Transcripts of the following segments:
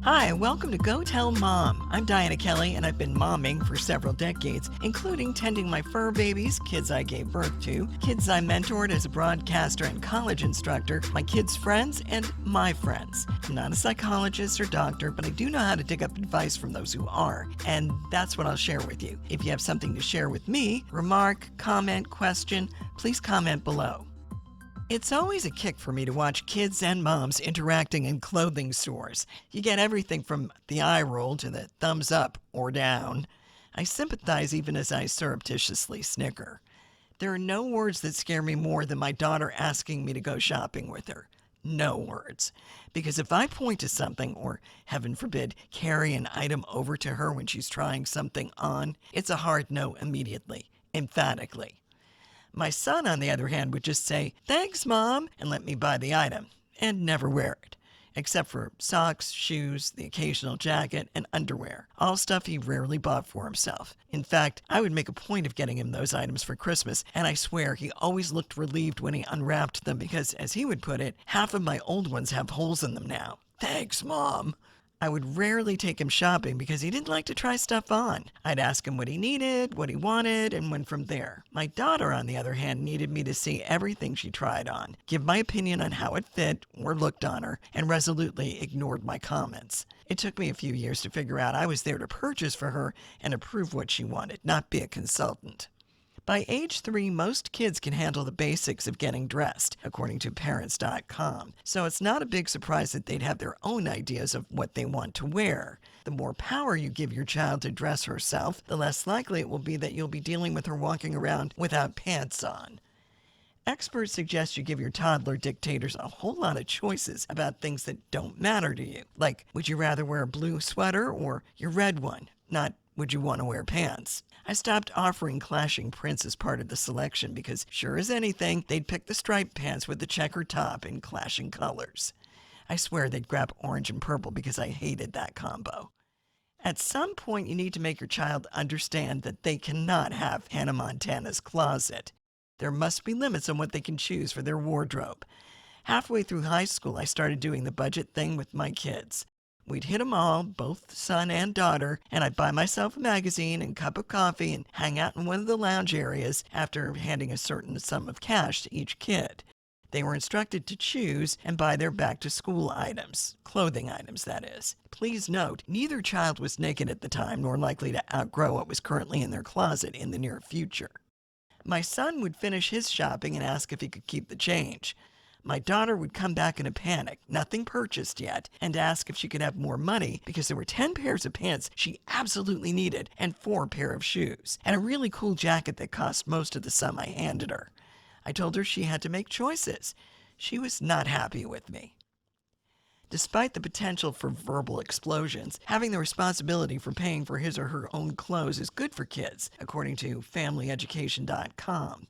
Hi, welcome to Go Tell Mom. I'm Dianna Kelly, and I've been momming for several decades, including tending my fur babies, kids I gave birth to, kids I mentored as a broadcaster and college instructor, my kids' friends, and my friends. I'm not a psychologist or doctor, but I do know how to dig up advice from those who are, and that's what I'll share with you. If you have something to share with me, remark, comment, question, please comment below. It's always a kick for me to watch kids and moms interacting in clothing stores. You get everything from the eye roll to the thumbs up or down. I sympathize even as I surreptitiously snicker. There are no words that scare me more than my daughter asking me to go shopping with her. No words. Because if I point to something or, heaven forbid, carry an item over to her when she's trying something on, it's a hard no immediately, emphatically. My son, on the other hand, would just say, "Thanks, Mom," and let me buy the item, and never wear it, except for socks, shoes, the occasional jacket, and underwear, all stuff he rarely bought for himself. In fact, I would make a point of getting him those items for Christmas, and I swear he always looked relieved when he unwrapped them because, as he would put it, half of my old ones have holes in them now. "Thanks, Mom." I would rarely take him shopping because he didn't like to try stuff on. I'd ask him what he needed, what he wanted, and went from there. My daughter, on the other hand, needed me to see everything she tried on, give my opinion on how it fit or looked on her, and resolutely ignored my comments. It took me a few years to figure out I was there to purchase for her and approve what she wanted, not be a consultant. By age 3, most kids can handle the basics of getting dressed, according to parents.com. So it's not a big surprise that they'd have their own ideas of what they want to wear. The more power you give your child to dress herself, the less likely it will be that you'll be dealing with her walking around without pants on. Experts suggest you give your toddler dictators a whole lot of choices about things that don't matter to you. Like, would you rather wear a blue sweater or your red one? Not, would you want to wear pants? I stopped offering clashing prints as part of the selection because, sure as anything, they'd pick the striped pants with the checkered top in clashing colors. I swear they'd grab orange and purple because I hated that combo. At some point, you need to make your child understand that they cannot have Hannah Montana's closet. There must be limits on what they can choose for their wardrobe. Halfway through high school, I started doing the budget thing with my kids. We'd hit them all, both son and daughter, and I'd buy myself a magazine and cup of coffee and hang out in one of the lounge areas after handing a certain sum of cash to each kid. They were instructed to choose and buy their back-to-school items, clothing items, that is. Please note, neither child was naked at the time nor likely to outgrow what was currently in their closet in the near future. My son would finish his shopping and ask if he could keep the change. My daughter would come back in a panic, nothing purchased yet, and ask if she could have more money because there were 10 pairs of pants she absolutely needed and 4 pairs of shoes, and a really cool jacket that cost most of the sum I handed her. I told her she had to make choices. She was not happy with me. Despite the potential for verbal explosions, having the responsibility for paying for his or her own clothes is good for kids, according to familyeducation.com.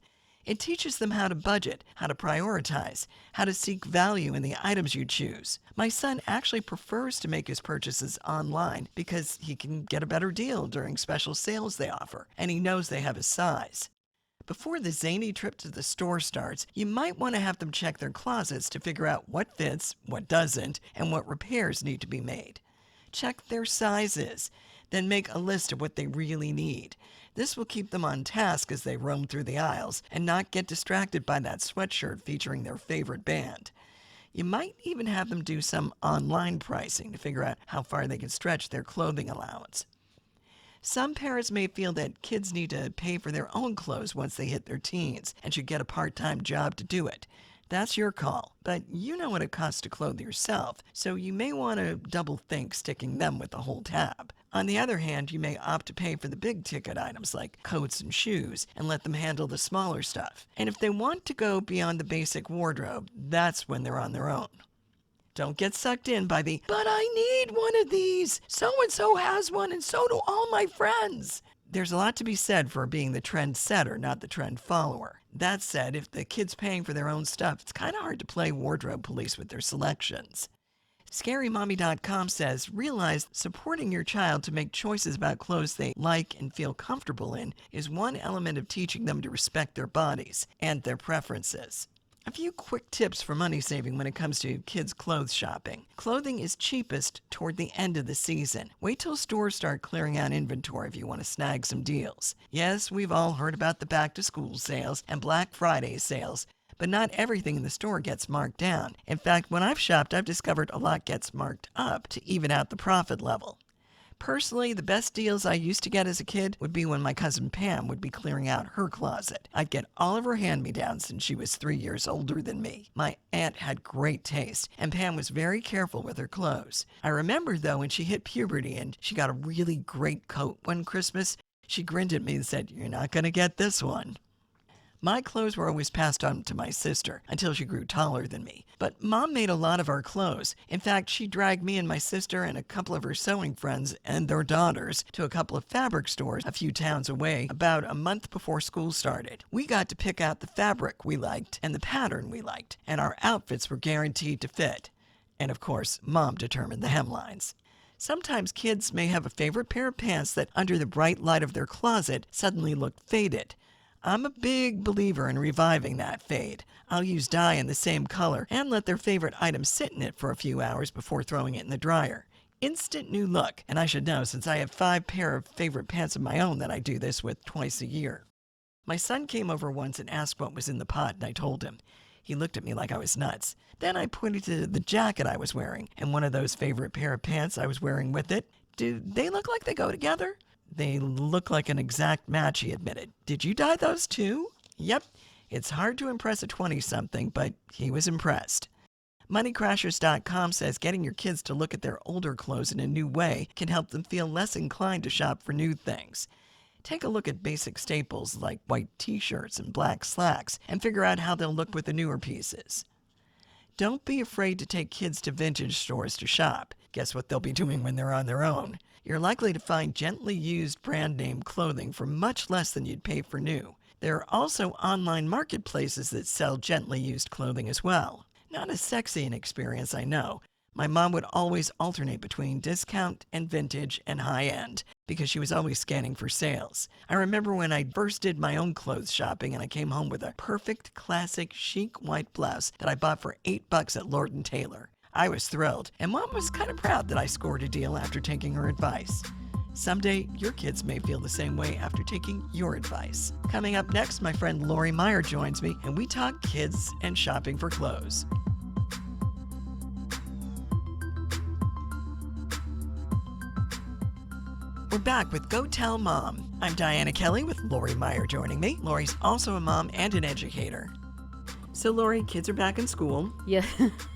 It teaches them how to budget, how to prioritize, how to seek value in the items you choose. My son actually prefers to make his purchases online because he can get a better deal during special sales they offer, and he knows they have his size. Before the zany trip to the store starts, you might want to have them check their closets to figure out what fits, what doesn't, and what repairs need to be made. Check their sizes, then make a list of what they really need. This will keep them on task as they roam through the aisles and not get distracted by that sweatshirt featuring their favorite band. You might even have them do some online pricing to figure out how far they can stretch their clothing allowance. Some parents may feel that kids need to pay for their own clothes once they hit their teens and should get a part-time job to do it. That's your call, but you know what it costs to clothe yourself, so you may want to double think sticking them with the whole tab. On the other hand, you may opt to pay for the big ticket items like coats and shoes and let them handle the smaller stuff. And if they want to go beyond the basic wardrobe, that's when they're on their own. Don't get sucked in by the, "But I need one of these. So-and-so has one and so do all my friends." There's a lot to be said for being the trend setter, not the trend follower. That said, if the kid's paying for their own stuff, it's kind of hard to play wardrobe police with their selections. ScaryMommy.com says, realize supporting your child to make choices about clothes they like and feel comfortable in is one element of teaching them to respect their bodies and their preferences. A few quick tips for money saving when it comes to kids' clothes shopping. Clothing is cheapest toward the end of the season. Wait till stores start clearing out inventory if you want to snag some deals. Yes, we've all heard about the back to school sales and Black Friday sales, but not everything in the store gets marked down. In fact, when I've shopped, I've discovered a lot gets marked up to even out the profit level. Personally, the best deals I used to get as a kid would be when my cousin Pam would be clearing out her closet. I'd get all of her hand-me-downs since she was 3 years older than me. My aunt had great taste, and Pam was very careful with her clothes. I remember, though, when she hit puberty and she got a really great coat one Christmas, she grinned at me and said, "You're not going to get this one." My clothes were always passed on to my sister until she grew taller than me. But Mom made a lot of our clothes. In fact, she dragged me and my sister and a couple of her sewing friends and their daughters to a couple of fabric stores a few towns away about a month before school started. We got to pick out the fabric we liked and the pattern we liked, and our outfits were guaranteed to fit. And of course, Mom determined the hemlines. Sometimes kids may have a favorite pair of pants that, under the bright light of their closet, suddenly look faded. I'm a big believer in reviving that fade. I'll use dye in the same color and let their favorite item sit in it for a few hours before throwing it in the dryer. Instant new look, and I should know since I have 5 pair of favorite pants of my own that I do this with twice a year. My son came over once and asked what was in the pot, and I told him. He looked at me like I was nuts. Then I pointed to the jacket I was wearing and one of those favorite pair of pants I was wearing with it. Do they look like they go together? They look like an exact match, he admitted. Did you dye those too? Yep. It's hard to impress a 20-something, but he was impressed. Moneycrashers.com says getting your kids to look at their older clothes in a new way can help them feel less inclined to shop for new things. Take a look at basic staples like white t-shirts and black slacks and figure out how they'll look with the newer pieces. Don't be afraid to take kids to vintage stores to shop. Guess what they'll be doing when they're on their own? You're likely to find gently used brand name clothing for much less than you'd pay for new. There are also online marketplaces that sell gently used clothing as well. Not as sexy an experience, I know. My mom would always alternate between discount and vintage and high-end because she was always scanning for sales. I remember when I first did my own clothes shopping and I came home with a perfect classic chic white blouse that I bought for $8 at Lord & Taylor. I was thrilled, and Mom was kind of proud that I scored a deal after taking her advice. Someday, your kids may feel the same way after taking your advice. Coming up next, my friend Lori Meyer joins me, and we talk kids and shopping for clothes. We're back with Go Tell Mom. I'm Dianna Kelly with Lori Meyer joining me. Lori's also a mom and an educator. So, Lori, kids are back in school. Yeah.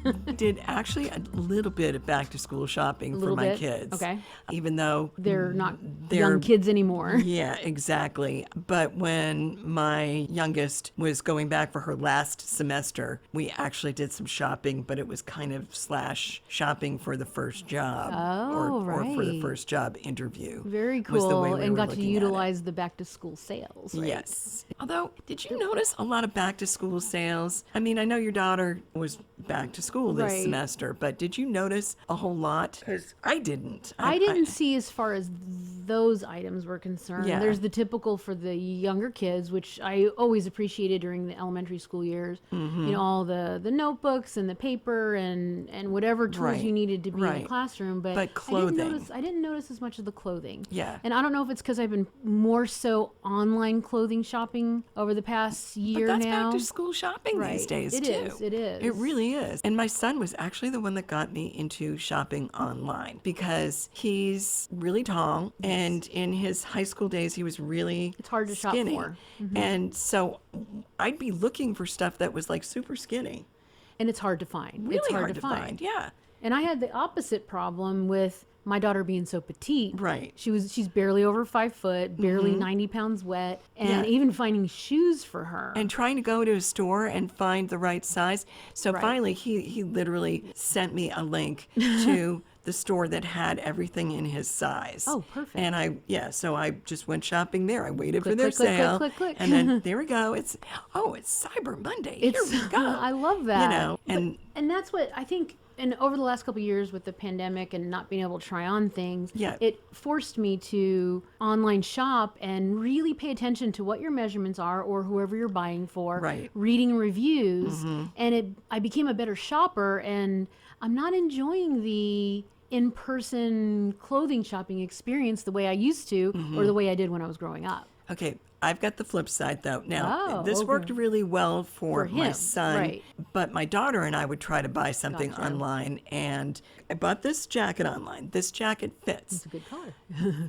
I did actually a little bit of back to school shopping for my kids. Okay. Even though they're not young kids anymore. Yeah, exactly. But when my youngest was going back for her last semester, we actually did some shopping, but it was kind of / shopping for the first job. Oh, or for the right. first job interview. Very was the way cool. we And were got to looking at it. utilize the back to school sales. Right? Yes. Although, did you notice a lot of back to school sales? I mean, I know your daughter was back to school this Right. semester, but did you notice a whole lot? Because I didn't. I didn't see as far as those items were concerned. Yeah. There's the typical for the younger kids, which I always appreciated during the elementary school years. Mm-hmm. You know, all the notebooks and the paper and whatever tools Right. you needed to be in Right. the classroom. But clothing. I didn't notice as much of the clothing. Yeah. And I don't know if it's because I've been more so online clothing shopping over the past year But that's now. back to school shopping these days, It too. is. It is. It really is. And my son was actually the one that got me into shopping online because he's really tall, and in his high school days, he was really It's hard to shop skinny. for. And so I'd be looking for stuff that was like super skinny. And it's hard to find. Really it's hard to find. Yeah. And I had the opposite problem with my daughter being so petite. Right. She's barely over 5 foot, barely 90 pounds wet, and Yeah. even finding shoes for her. And trying to go to a store and find the right size. So Right. finally, he literally sent me a link to the store that had everything in his size. Oh, perfect. And so I just went shopping there. I waited for Click, their click, click, sale. click, click, click. And then there we go. It's Cyber Monday. Here we go. I love that. You know, and And that's that's what I think. And over the last couple of years with the pandemic and not being able to try on things, it forced me to online shop and really pay attention to what your measurements are or whoever you're buying for, reading reviews. And I became a better shopper, and I'm not enjoying the in-person clothing shopping experience the way I used to or the way I did when I was growing up. Okay. I've got the flip side, though. Now, this worked really well for my son, but my daughter and I would try to buy something online, and I bought this jacket online. This jacket fits. It's a good color.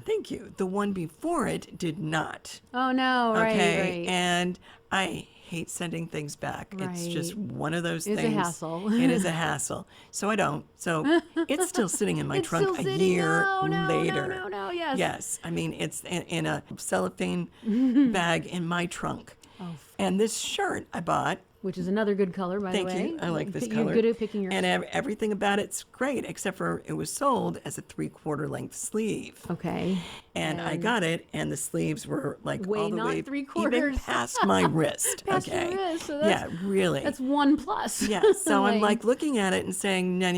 Thank you. The one before it did not. Oh, no, right. And I hate sending things back. It's just one of those things. It's a hassle. It is a hassle. So I don't. So it's still sitting in my trunk a year later. No, yes. Yes. I mean, it's in a cellophane bag in my trunk. Oh. And this shirt I bought, which is another good color, by the way. Thank you. I like this color. You're good at picking your... And everything about it's great, except for it was sold as a 3/4 length sleeve. Okay. And I got it, and the sleeves were like all the way 3/4. even past my wrist. Past your wrist. So that's, really. That's 1+. Yeah. So I'm like looking at it and saying, no.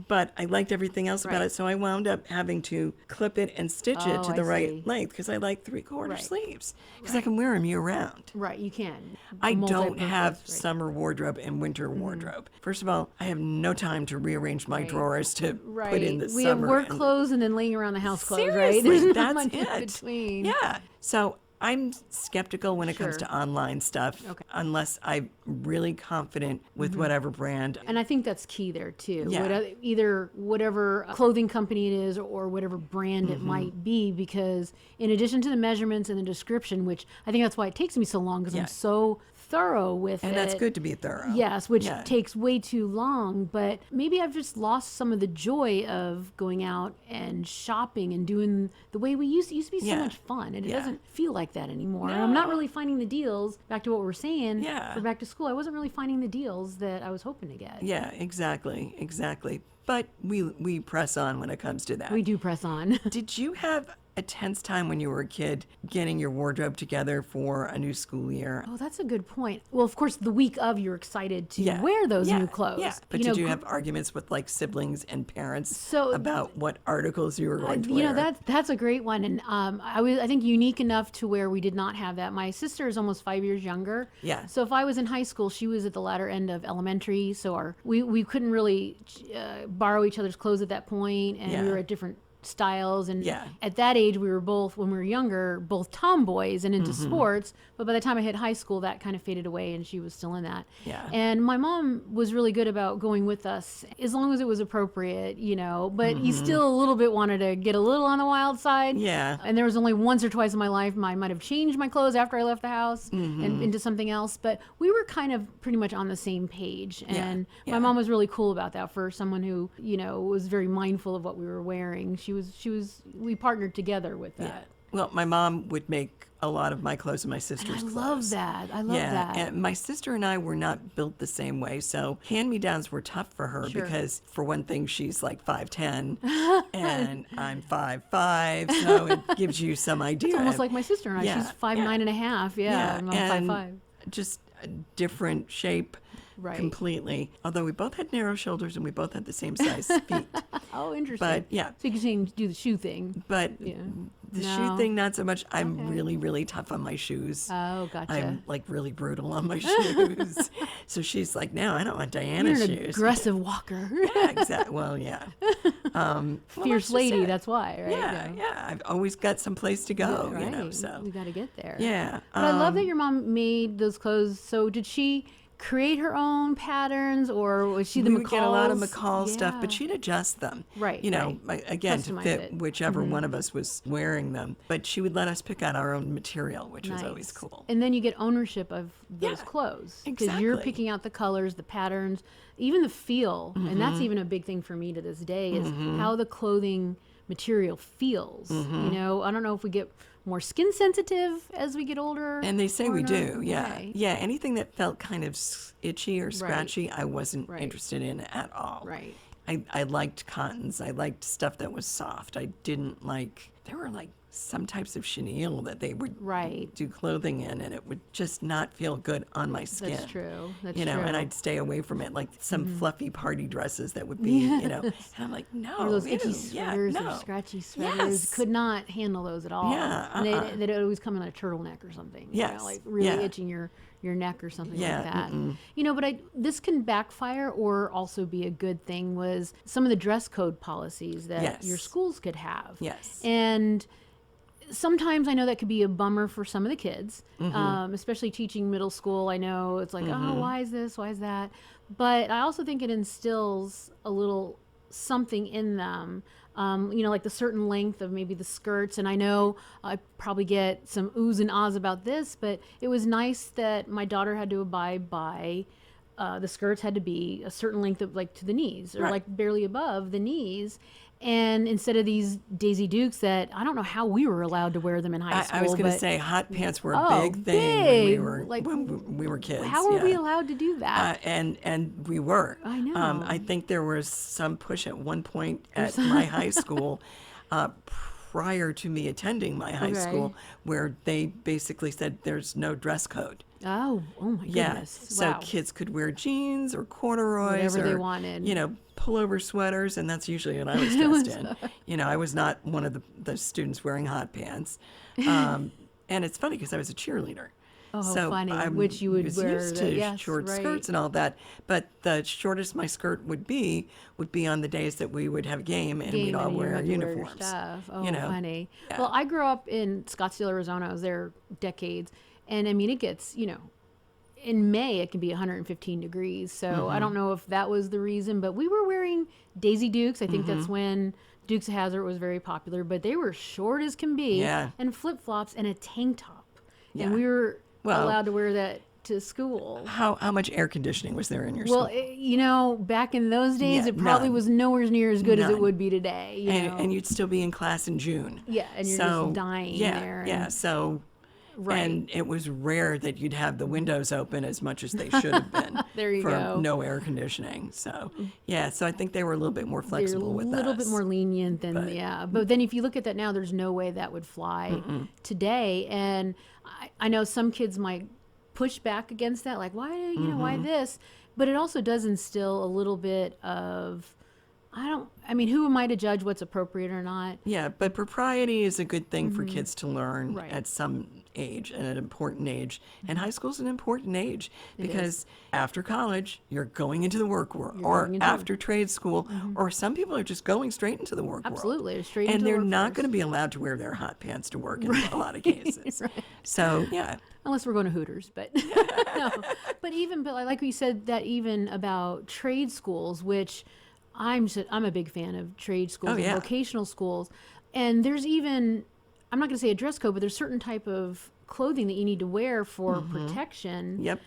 But I liked everything else about it, so I wound up having to clip it and stitch it to the right length because I like 3/4 sleeves because I can wear them year round. Right, you can. I don't have summer wardrobe and winter wardrobe. First of all, I have no time to rearrange my drawers to put in the summer. We have work clothes and then laying around the house clothes, seriously, right? There's that's not much it. in between. Yeah. So I'm skeptical when it comes to online stuff unless I'm really confident with whatever brand. And I think that's key there too. Yeah. Either whatever clothing company it is or whatever brand it might be, because in addition to the measurements and the description, which I think that's why it takes me so long because I'm so thorough with it. And that's good to be thorough. Yes, which takes way too long. But maybe I've just lost some of the joy of going out and shopping and doing the way we used to. It used to be so much fun. And it doesn't feel like that anymore. No. And I'm not really finding the deals, back to what we were saying, for back to school. I wasn't really finding the deals that I was hoping to get. Yeah, exactly. But we press on when it comes to that. We do press on. Did you have a tense time when you were a kid getting your wardrobe together for a new school year? Oh, that's a good point. Well, of course, the week of, you're excited to wear those new clothes. Yeah, but did you have arguments with like siblings and parents about what articles you were going to wear? You know, that's a great one. And I think unique enough to where we did not have that. My sister is almost 5 years younger. Yeah. So if I was in high school, she was at the latter end of elementary. So we couldn't really borrow each other's clothes at that point, and we were at different styles, and at that age we were both, when we were younger, both tomboys and into sports, but by the time I hit high school that kind of faded away and she was still in that. And my mom was really good about going with us as long as it was appropriate, you know, but he still a little bit wanted to get a little on the wild side. And there was only once or twice in my life I might have changed my clothes after I left the house and into something else, but we were kind of pretty much on the same page. And my mom was really cool about that for someone who, you know, was very mindful of what we were wearing. We partnered together with that. Well, my mom would make a lot of my clothes and my sister's clothes. I love that. I love that. And my sister and I were not built the same way. So hand-me-downs were tough for her because, for one thing, she's like 5'10", and I'm 5'5", so it gives you some idea. It's almost like my sister and I. She's 5'9" and a half. I'm 5'5". Just a different shape. Completely. Although we both had narrow shoulders and we both had the same size feet. Oh, interesting. But so you can do the shoe thing. But the shoe thing, not so much. I'm really, really tough on my shoes. Oh, gotcha. I'm like really brutal on my shoes. So she's like, no, I don't want Diana's shoes. You're an aggressive walker. Yeah, exactly. Well, yeah. Fierce lady, that's why, right? Yeah. I've always got some place to go, you know, so. We got to get there. Yeah. But I love that your mom made those clothes. So did she create her own patterns, or was she the McCall's? We would get a lot of McCall stuff, but she'd adjust them. You know, again, to fit whichever one of us was wearing them. But she would let us pick out our own material, which was always cool. And then you get ownership of those clothes. Because you're picking out the colors, the patterns, even the feel. And that's even a big thing for me to this day, is how the clothing material feels. You know, I don't know if we get more skin sensitive as we get older. And they say we do, yeah. Anything that felt kind of itchy or scratchy, I wasn't interested in at all. I liked cottons. I liked stuff that was soft. I didn't like, there were like some types of chenille that they would Right. do clothing in, and it would just not feel good on my skin. That's true. That's you know, true. and I'd stay away from it, like some fluffy party dresses that would be, you know, and I'm like, no, or those itchy ew, sweaters yeah, no. or scratchy sweaters. Yes. Could not handle those at all. Yeah, And they'd always come in a turtleneck or something. You know, Yes, like really yeah. itching your neck or something Yeah, like that. You know, but this can backfire or also be a good thing was some of the dress code policies that Yes. your schools could have. Yes. And sometimes I know that could be a bummer for some of the kids, especially teaching middle school. I know it's like, oh, why is this? Why is that? But I also think it instills a little something in them, you know, like the certain length of maybe the skirts. And I know I probably get some oohs and ahs about this, but it was nice that my daughter had to abide by the skirts had to be a certain length of like to the knees or Right. like barely above the knees. And instead of these Daisy Dukes that I don't know how we were allowed to wear them in high school. I was going to but say hot pants were a Oh, big thing big. when we were kids. how were yeah. we allowed to do that? And we were. I know. I think there was some push at one point at my high school, prior to me attending my high Okay. school, where they basically said there's no dress code. oh my Yeah, goodness. so Wow. kids could wear jeans or corduroys Whatever they or, wanted. you know, pullover sweaters, and that's usually what I was dressed in. You know, I was not one of the students wearing hot pants. And it's funny because I was a cheerleader. Oh, so funny. I Which you would was wear used the- to yes, short right. skirts and all that. But the shortest my skirt would be on the days that we would have a game and we'd Game all and you wear had our to wear your uniforms. stuff. Oh, you know? funny. Yeah. Well, I grew up in Scottsdale, Arizona. I was there decades. And I mean, it gets, you know, in May, it can be 115 degrees. So Mm-hmm. I don't know if that was the reason, but we were wearing Daisy Dukes. I think Mm-hmm. that's when Dukes of Hazzard was very popular, but they were short as can be. Yeah. And flip flops and a tank top. Yeah. And we were Well- allowed to wear that to school. How much air conditioning was there in your Well, school? you know, back in those days, Yeah, it probably none. was nowhere near as good as it None. would be today. You know? And you'd still be in class in June. Yeah, and you're So, just dying yeah, there. Yeah, and- so, Right. and it was rare that you'd have the windows open as much as they should have been. There you for go. no air conditioning. So, yeah, so I think they were a little bit more flexible with They're a little us. bit more lenient than, But- yeah. But then if you look at that now, there's no way that would fly today. And I know some kids might push back against that, like, why, you know, why this? But it also does instill a little bit of, I mean, who am I to judge what's appropriate or not? Yeah, but propriety is a good thing for kids to learn Right. at some age, at an important age. And high school is an important age because after college, you're going into the work world, or going into- after trade school, or some people are just going straight into the work world. Absolutely, straight And into the they're not workforce. going to be allowed to wear their hot pants to work in a lot of cases. So, yeah. Unless we're going to Hooters, but no. But like we said, that even about trade schools, which I'm a big fan of trade schools and yeah. vocational schools, and there's even, I'm not going to say a dress code, but there's certain type of clothing that you need to wear for protection. Yep.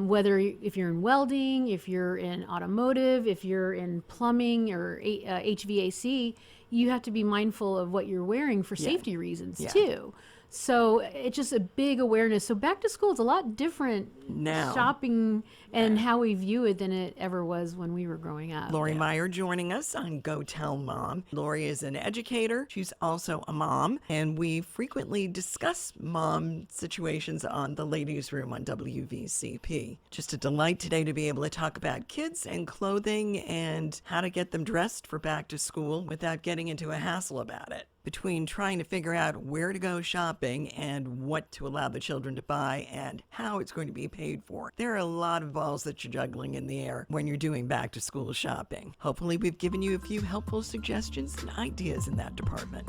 Whether if you're in welding, if you're in automotive, if you're in plumbing or HVAC, you have to be mindful of what you're wearing for safety reasons too. So it's just a big awareness. So back to school is a lot different Now. shopping and how we view it than it ever was when we were growing up. Lori Meyer joining us on Go Tell Mom. Lori is an educator. She's also a mom, and we frequently discuss mom situations on the Ladies' Room on WVCP. Just a delight today to be able to talk about kids and clothing and how to get them dressed for back to school without getting into a hassle about it. Between trying to figure out where to go shopping and what to allow the children to buy and how it's going to be paid for, there are a lot of balls that you're juggling in the air when you're doing back to school shopping. Hopefully we've given you a few helpful suggestions and ideas in that department.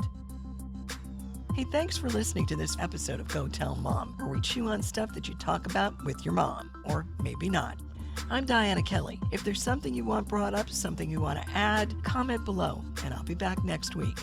Hey, thanks for listening to this episode of Go Tell Mom, where we chew on stuff that you talk about with your mom, or maybe not. I'm Dianna Kelly. If there's something you want brought up, something you want to add, comment below, and I'll be back next week.